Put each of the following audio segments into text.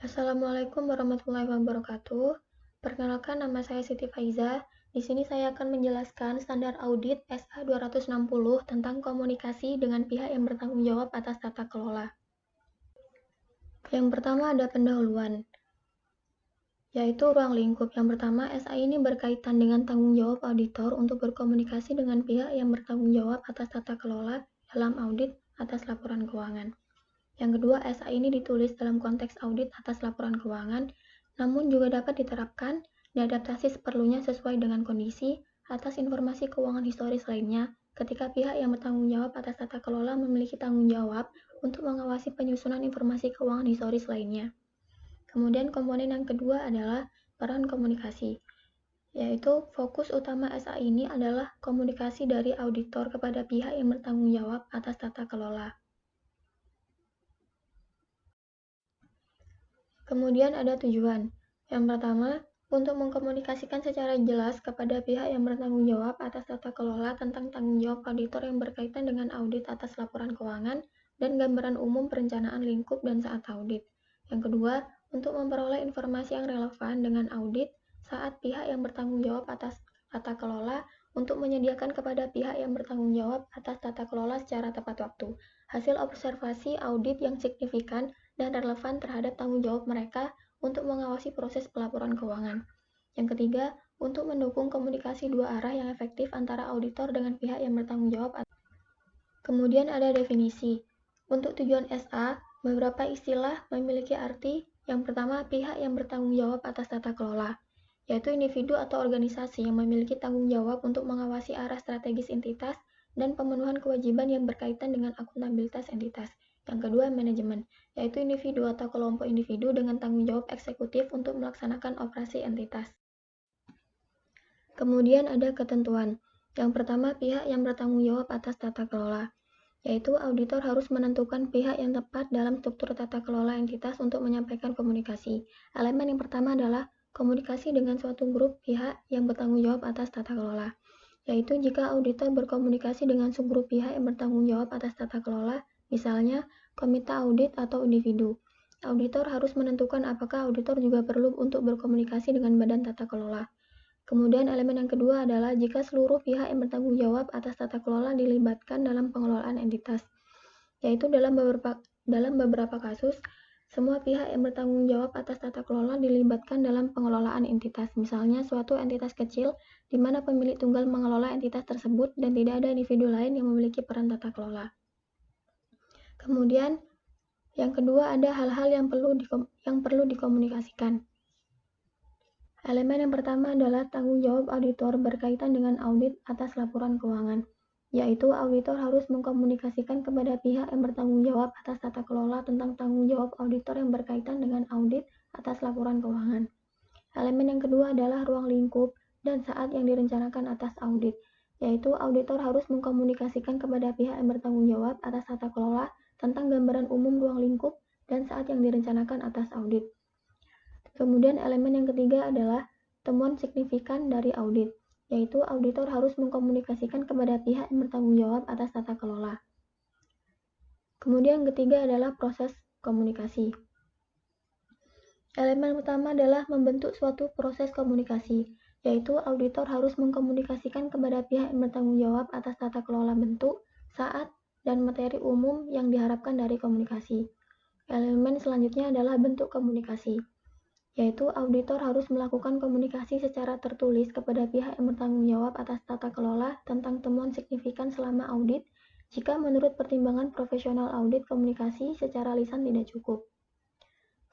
Assalamualaikum warahmatullahi wabarakatuh. Perkenalkan, nama saya Siti Faiza. Di sini saya akan menjelaskan standar audit SA 260 tentang komunikasi dengan pihak yang bertanggung jawab atas tata kelola. Yang pertama ada pendahuluan, yaitu ruang lingkup. Yang pertama, SA ini berkaitan dengan tanggung jawab auditor untuk berkomunikasi dengan pihak yang bertanggung jawab atas tata kelola dalam audit atas laporan keuangan. Yang kedua, SA ini ditulis dalam konteks audit atas laporan keuangan, namun juga dapat diterapkan diadaptasi seperlunya sesuai dengan kondisi atas informasi keuangan historis lainnya ketika pihak yang bertanggung jawab atas tata kelola memiliki tanggung jawab untuk mengawasi penyusunan informasi keuangan historis lainnya. Kemudian komponen yang kedua adalah peran komunikasi, yaitu fokus utama SA ini adalah komunikasi dari auditor kepada pihak yang bertanggung jawab atas tata kelola. Kemudian ada tujuan. Yang pertama, untuk mengkomunikasikan secara jelas kepada pihak yang bertanggung jawab atas tata kelola tentang tanggung jawab auditor yang berkaitan dengan audit atas laporan keuangan dan gambaran umum perencanaan lingkup dan saat audit. Yang kedua, untuk memperoleh informasi yang relevan dengan audit saat pihak yang bertanggung jawab atas tata kelola untuk menyediakan kepada pihak yang bertanggung jawab atas tata kelola secara tepat waktu hasil observasi audit yang signifikan dan relevan terhadap tanggung jawab mereka untuk mengawasi proses pelaporan keuangan. Yang ketiga, untuk mendukung komunikasi dua arah yang efektif antara auditor dengan pihak yang bertanggung jawab. Kemudian ada definisi. Untuk tujuan SA, beberapa istilah memiliki arti. Yang pertama, pihak yang bertanggung jawab atas tata kelola, yaitu individu atau organisasi yang memiliki tanggung jawab untuk mengawasi arah strategis entitas dan pemenuhan kewajiban yang berkaitan dengan akuntabilitas entitas. Yang kedua, manajemen, yaitu individu atau kelompok individu dengan tanggung jawab eksekutif untuk melaksanakan operasi entitas. Kemudian ada ketentuan. Yang pertama, pihak yang bertanggung jawab atas tata kelola, yaitu auditor harus menentukan pihak yang tepat dalam struktur tata kelola entitas untuk menyampaikan komunikasi. Elemen yang pertama adalah komunikasi dengan suatu grup pihak yang bertanggung jawab atas tata kelola, yaitu jika auditor berkomunikasi dengan subgrup pihak yang bertanggung jawab atas tata kelola, misalnya komite audit atau individu. Auditor harus menentukan apakah auditor juga perlu untuk berkomunikasi dengan badan tata kelola. Kemudian elemen yang kedua adalah jika seluruh pihak yang bertanggung jawab atas tata kelola dilibatkan dalam pengelolaan entitas, yaitu dalam beberapa kasus, semua pihak yang bertanggung jawab atas tata kelola dilibatkan dalam pengelolaan entitas. Misalnya suatu entitas kecil di mana pemilik tunggal mengelola entitas tersebut dan tidak ada individu lain yang memiliki peran tata kelola. Kemudian yang kedua ada hal-hal yang perlu dikomunikasikan. Elemen yang pertama adalah tanggung jawab auditor berkaitan dengan audit atas laporan keuangan, yaitu auditor harus mengkomunikasikan kepada pihak yang bertanggung jawab atas tata kelola tentang tanggung jawab auditor yang berkaitan dengan audit atas laporan keuangan. Elemen yang kedua adalah ruang lingkup dan saat yang direncanakan atas audit, yaitu auditor harus mengkomunikasikan kepada pihak yang bertanggung jawab atas tata kelola tentang gambaran umum ruang lingkup dan saat yang direncanakan atas audit. Kemudian elemen yang ketiga adalah temuan signifikan dari audit, yaitu auditor harus mengkomunikasikan kepada pihak yang bertanggung jawab atas tata kelola. Kemudian yang ketiga adalah proses komunikasi. Elemen pertama adalah membentuk suatu proses komunikasi, yaitu auditor harus mengkomunikasikan kepada pihak yang bertanggung jawab atas tata kelola bentuk, saat, dan materi umum yang diharapkan dari komunikasi. Elemen selanjutnya adalah bentuk komunikasi, yaitu auditor harus melakukan komunikasi secara tertulis kepada pihak yang bertanggung jawab atas tata kelola tentang temuan signifikan selama audit jika menurut pertimbangan profesional audit komunikasi secara lisan tidak cukup.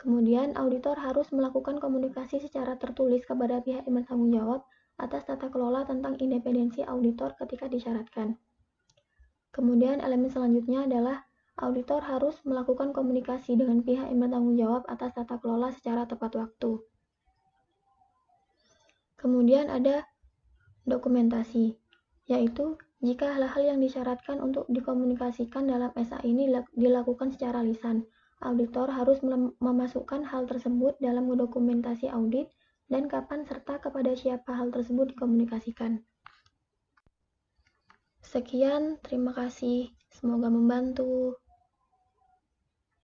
Kemudian auditor harus melakukan komunikasi secara tertulis kepada pihak yang bertanggung jawab atas tata kelola tentang independensi auditor ketika disyaratkan. Kemudian elemen selanjutnya adalah auditor harus melakukan komunikasi dengan pihak yang bertanggung jawab atas tata kelola secara tepat waktu. Kemudian ada dokumentasi, yaitu jika hal-hal yang disyaratkan untuk dikomunikasikan dalam SA ini dilakukan secara lisan, auditor harus memasukkan hal tersebut dalam dokumentasi audit dan kapan serta kepada siapa hal tersebut dikomunikasikan. Sekian, terima kasih. Semoga membantu.